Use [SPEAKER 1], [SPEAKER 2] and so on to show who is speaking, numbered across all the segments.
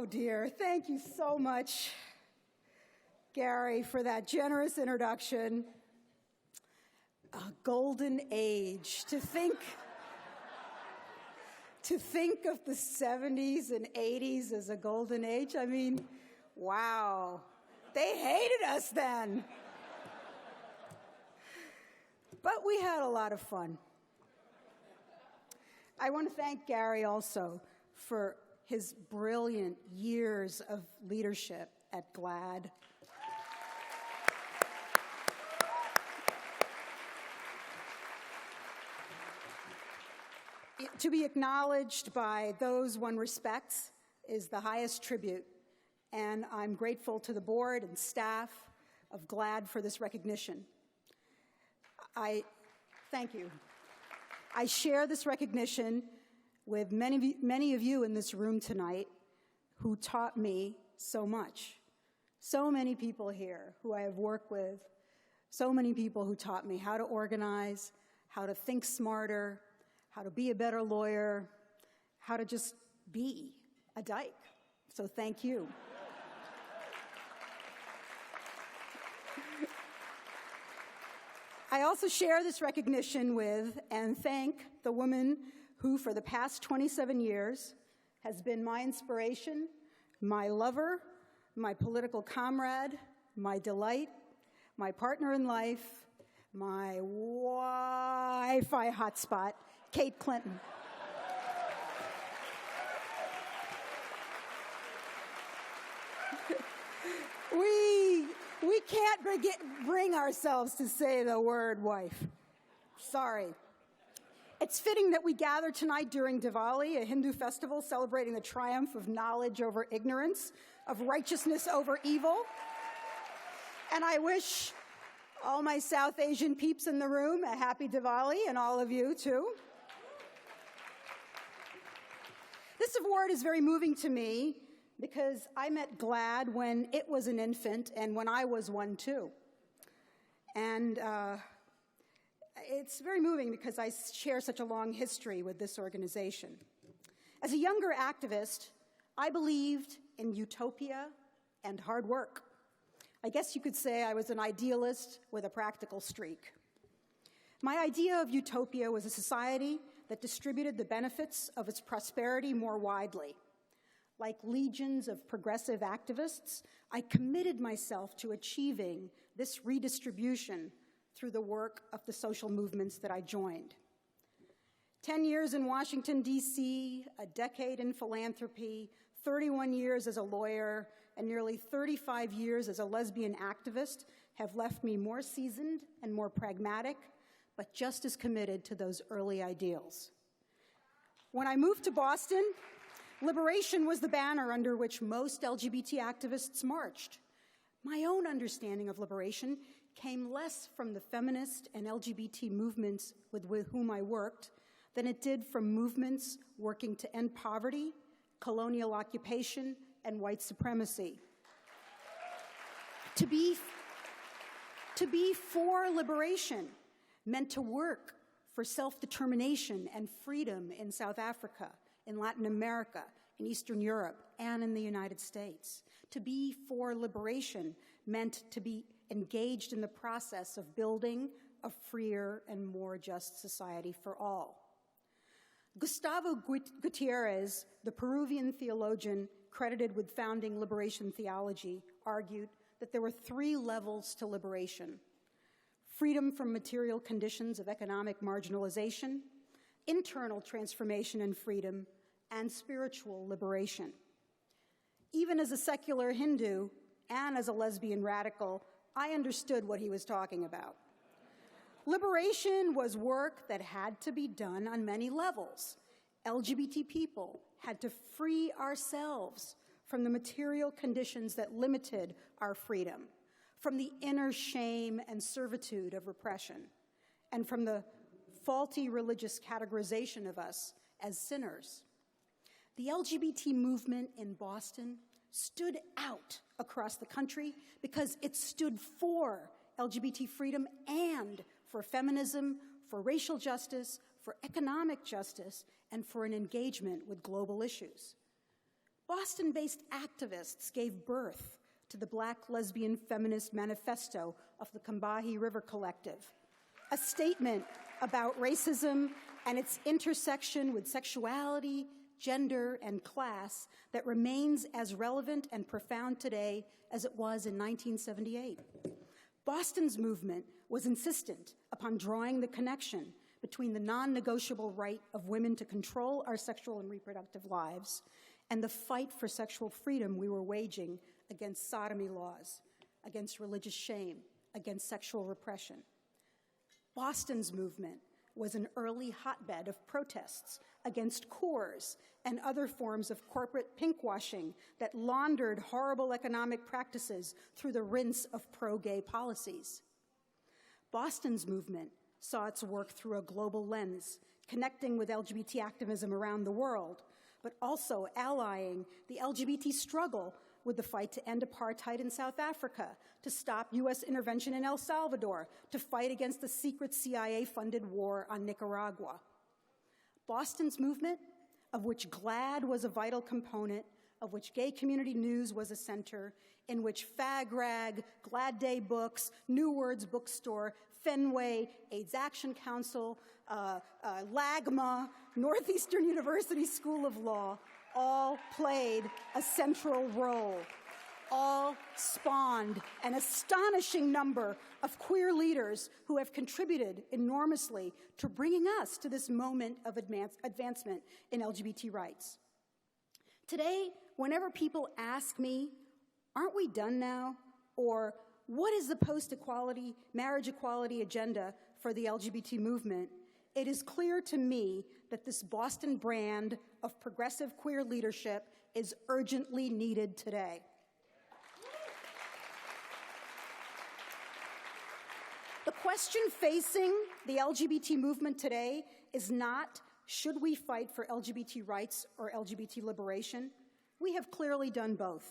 [SPEAKER 1] dear. Thank you so much, Gary, for that generous introduction. A golden age. To think of the 70s and 80s as a golden age, I mean, wow. They hated us then. But we had a lot of fun. I want to thank Gary also for his brilliant years of leadership at GLAAD. To be acknowledged by those one respects is the highest tribute, and I'm grateful to the board and staff of GLAAD for this recognition. Thank you. I share this recognition with many of you in this room tonight who taught me so much. So many people here who I have worked with, so many people who taught me how to organize, how to think smarter, how to be a better lawyer, how to just be a dyke. So thank you. I also share this recognition with and thank the woman who, for the past 27 years, has been my inspiration, my lover, my political comrade, my delight, my partner in life, my Wi-Fi hotspot, Kate Clinton. We can't bring ourselves to say the word wife. Sorry. It's fitting that we gather tonight during Diwali, a Hindu festival celebrating the triumph of knowledge over ignorance, of righteousness over evil. And I wish all my South Asian peeps in the room a happy Diwali, and all of you too. This award is very moving to me because I met GLAAD when it was an infant and when I was one too. And it's very moving because I share such a long history with this organization. As a younger activist, I believed in utopia and hard work. I guess you could say I was an idealist with a practical streak. My idea of utopia was a society that distributed the benefits of its prosperity more widely. Like legions of progressive activists, I committed myself to achieving this redistribution through the work of the social movements that I joined. 10 years in Washington, D.C., a decade in philanthropy, 31 years as a lawyer, and nearly 35 years as a lesbian activist have left me more seasoned and more pragmatic, but just as committed to those early ideals. When I moved to Boston, liberation was the banner under which most LGBT activists marched. My own understanding of liberation came less from the feminist and LGBT movements with whom I worked than it did from movements working to end poverty, colonial occupation, and white supremacy. To be for liberation meant to work for self-determination and freedom in South Africa, in Latin America, in Eastern Europe, and in the United States. To be for liberation meant to be engaged in the process of building a freer and more just society for all. Gustavo Gutierrez, the Peruvian theologian credited with founding liberation theology, argued that there were 3 levels to liberation: freedom from material conditions of economic marginalization, internal transformation and freedom, and spiritual liberation. Even as a secular Hindu and as a lesbian radical, I understood what he was talking about. Liberation was work that had to be done on many levels. LGBT people had to free ourselves from the material conditions that limited our freedom, from the inner shame and servitude of repression, and from the faulty religious categorization of us as sinners. The LGBT movement in Boston stood out across the country because it stood for LGBT freedom and for feminism, for racial justice, for economic justice, and for an engagement with global issues. Boston-based activists gave birth to the Black Lesbian Feminist Manifesto of the Combahee River Collective, a statement about racism and its intersection with sexuality, gender, and class that remains as relevant and profound today as it was in 1978. Boston's movement was insistent upon drawing the connection between the non-negotiable right of women to control our sexual and reproductive lives and the fight for sexual freedom we were waging against sodomy laws, against religious shame, against sexual repression. Boston's movement was an early hotbed of protests against Coors and other forms of corporate pinkwashing that laundered horrible economic practices through the rinse of pro-gay policies. Boston's movement saw its work through a global lens, connecting with LGBT activism around the world, but also allying the LGBT struggle with the fight to end apartheid in South Africa, to stop U.S. intervention in El Salvador, to fight against the secret CIA-funded war on Nicaragua. Boston's movement, of which GLAAD was a vital component, of which Gay Community News was a center, in which FAGRAG, GLAAD Day Books, New Words Bookstore, Fenway, AIDS Action Council, LAGMA, Northeastern University School of Law, all played a central role. All spawned an astonishing number of queer leaders who have contributed enormously to bringing us to this moment of advancement in LGBT rights. Today, whenever people ask me, aren't we done now? Or what is the post-equality, marriage equality agenda for the LGBT movement? It is clear to me that this Boston brand of progressive queer leadership is urgently needed today. The question facing the LGBT movement today is not, should we fight for LGBT rights or LGBT liberation? We have clearly done both.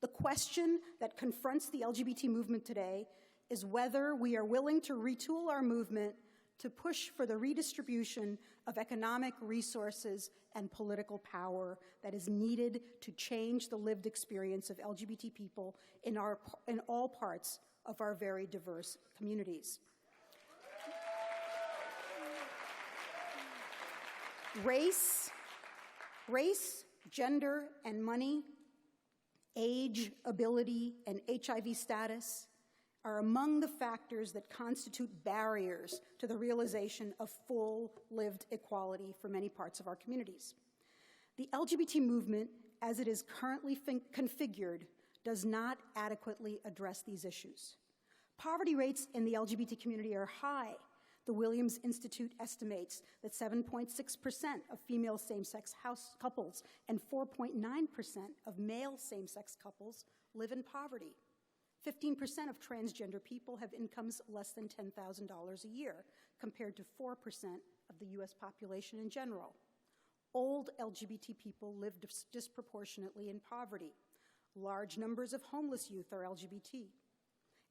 [SPEAKER 1] The question that confronts the LGBT movement today is whether we are willing to retool our movement to push for the redistribution of economic resources and political power that is needed to change the lived experience of LGBT people in all parts of our very diverse communities. Race, gender, and money, age, ability, and HIV status are among the factors that constitute barriers to the realization of full lived equality for many parts of our communities. The LGBT movement, as it is currently configured, does not adequately address these issues. Poverty rates in the LGBT community are high. The Williams Institute estimates that 7.6% of female same-sex couples and 4.9% of male same-sex couples live in poverty. 15% of transgender people have incomes less than $10,000 a year, compared to 4% of the US population in general. Old LGBT people live disproportionately in poverty. Large numbers of homeless youth are LGBT.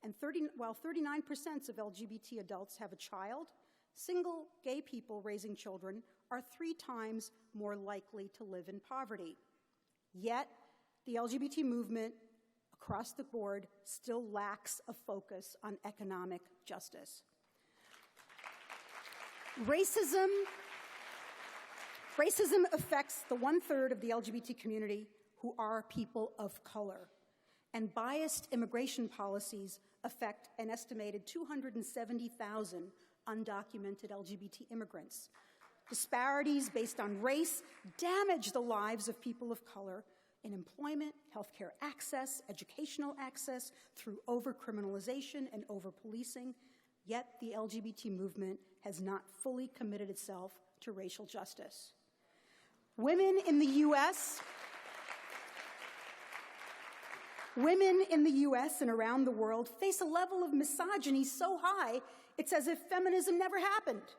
[SPEAKER 1] And while 39% of LGBT adults have a child, single gay people raising children are 3 times more likely to live in poverty. Yet, the LGBT movement across the board still lacks a focus on economic justice. Racism affects the 1/3 of the LGBT community who are people of color, and biased immigration policies affect an estimated 270,000 undocumented LGBT immigrants. Disparities based on race damage the lives of people of color in employment, healthcare access, educational access, through over-criminalization and over-policing, yet the LGBT movement has not fully committed itself to racial justice. Women in the U.S. and around the world face a level of misogyny so high, it's as if feminism never happened.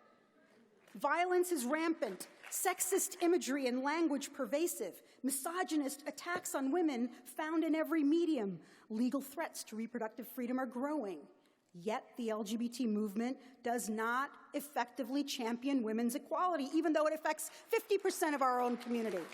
[SPEAKER 1] Violence is rampant, sexist imagery and language pervasive, misogynist attacks on women found in every medium, legal threats to reproductive freedom are growing. Yet the LGBT movement does not effectively champion women's equality, even though it affects 50% of our own community.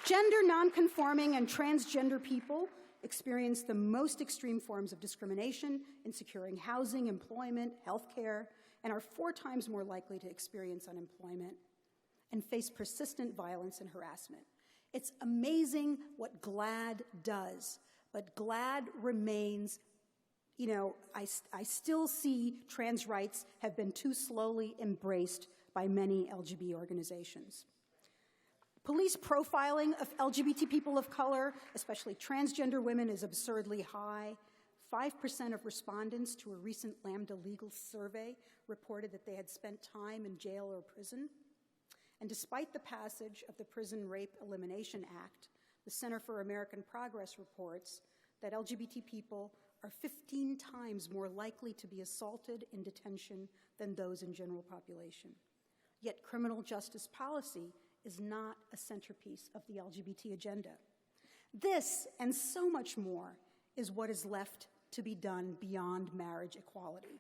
[SPEAKER 1] Gender nonconforming and transgender people experience the most extreme forms of discrimination in securing housing, employment, healthcare, and are 4 times more likely to experience unemployment and face persistent violence and harassment. It's amazing what GLAAD does, but GLAAD remains, I still see trans rights have been too slowly embraced by many LGBT organizations. Police profiling of LGBT people of color, especially transgender women, is absurdly high. 5% of respondents to a recent Lambda Legal survey reported that they had spent time in jail or prison. And despite the passage of the Prison Rape Elimination Act, the Center for American Progress reports that LGBT people are 15 times more likely to be assaulted in detention than those in general population. Yet criminal justice policy is not a centerpiece of the LGBT agenda. This, and so much more, is what is left to be done beyond marriage equality.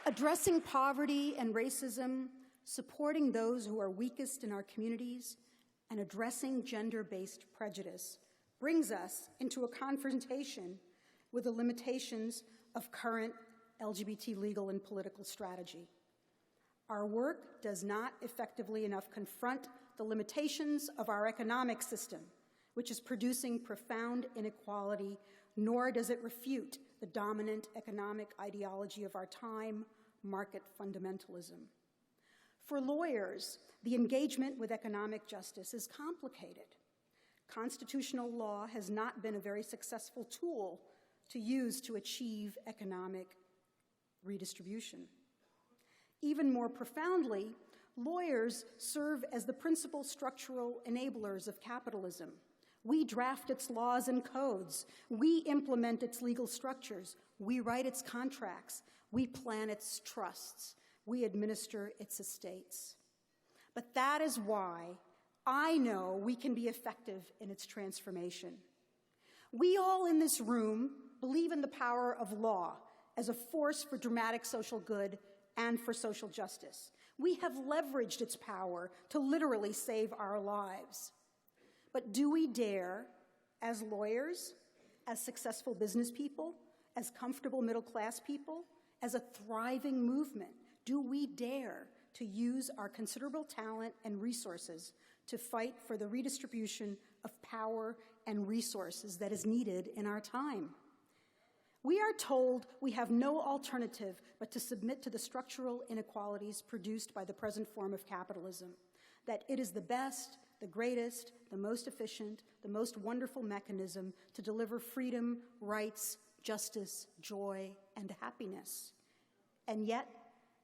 [SPEAKER 1] Addressing poverty and racism, supporting those who are weakest in our communities, and addressing gender-based prejudice brings us into a confrontation with the limitations of current LGBT legal and political strategy. Our work does not effectively enough confront the limitations of our economic system, which is producing profound inequality, nor does it refute the dominant economic ideology of our time, market fundamentalism. For lawyers, the engagement with economic justice is complicated. Constitutional law has not been a very successful tool to use to achieve economic redistribution. Even more profoundly, lawyers serve as the principal structural enablers of capitalism. We draft its laws and codes. We implement its legal structures. We write its contracts. We plan its trusts. We administer its estates. But that is why I know we can be effective in its transformation. We all in this room believe in the power of law as a force for dramatic social good and for social justice. We have leveraged its power to literally save our lives. But do we dare, as lawyers, as successful business people, as comfortable middle-class people, as a thriving movement, do we dare to use our considerable talent and resources to fight for the redistribution of power and resources that is needed in our time? We are told we have no alternative but to submit to the structural inequalities produced by the present form of capitalism, that it is the best, the greatest, the most efficient, the most wonderful mechanism to deliver freedom, rights, justice, joy, and happiness. And yet,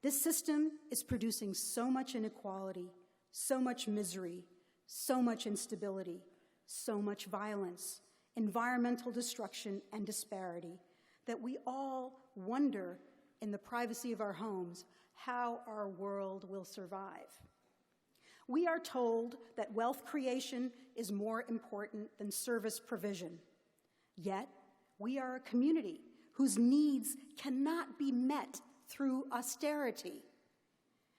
[SPEAKER 1] this system is producing so much inequality, so much misery, so much instability, so much violence, environmental destruction, and disparity, that we all wonder in the privacy of our homes how our world will survive. We are told that wealth creation is more important than service provision. Yet, we are a community whose needs cannot be met through austerity.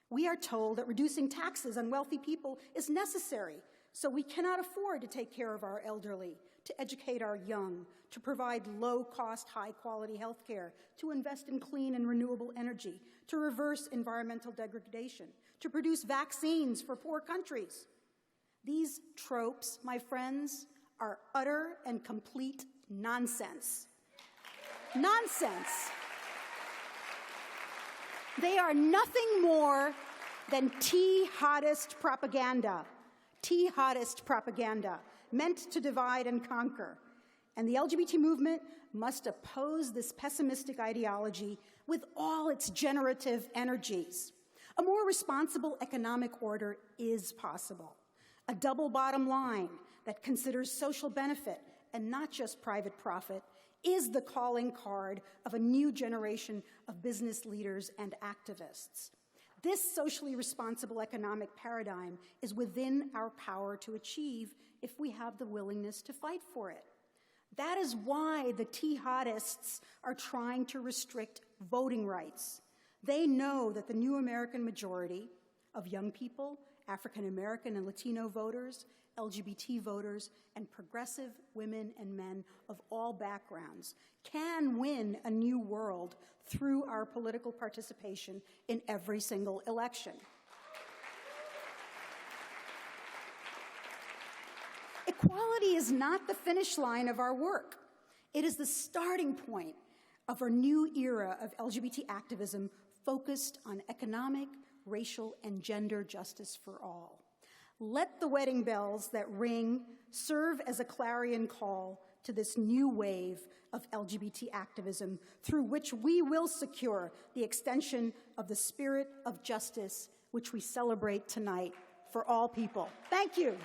[SPEAKER 1] We are told that reducing taxes on wealthy people is necessary, so we cannot afford to take care of our elderly, to educate our young, to provide low-cost, high-quality health care, to invest in clean and renewable energy, to reverse environmental degradation, to produce vaccines for poor countries. These tropes, my friends, are utter and complete nonsense. Nonsense. They are nothing more than tea-hottest propaganda. Tea-hottest propaganda, meant to divide and conquer. And the LGBT movement must oppose this pessimistic ideology with all its generative energies. A more responsible economic order is possible. A double bottom line that considers social benefit and not just private profit is the calling card of a new generation of business leaders and activists. This socially responsible economic paradigm is within our power to achieve if we have the willingness to fight for it. That is why the jihadists are trying to restrict voting rights. They know that the new American majority of young people, African American and Latino voters, LGBT voters, and progressive women and men of all backgrounds can win a new world through our political participation in every single election. Equality is not the finish line of our work. It is the starting point of our new era of LGBT activism focused on economic, racial, and gender justice for all. Let the wedding bells that ring serve as a clarion call to this new wave of LGBT activism through which we will secure the extension of the spirit of justice which we celebrate tonight for all people. Thank you.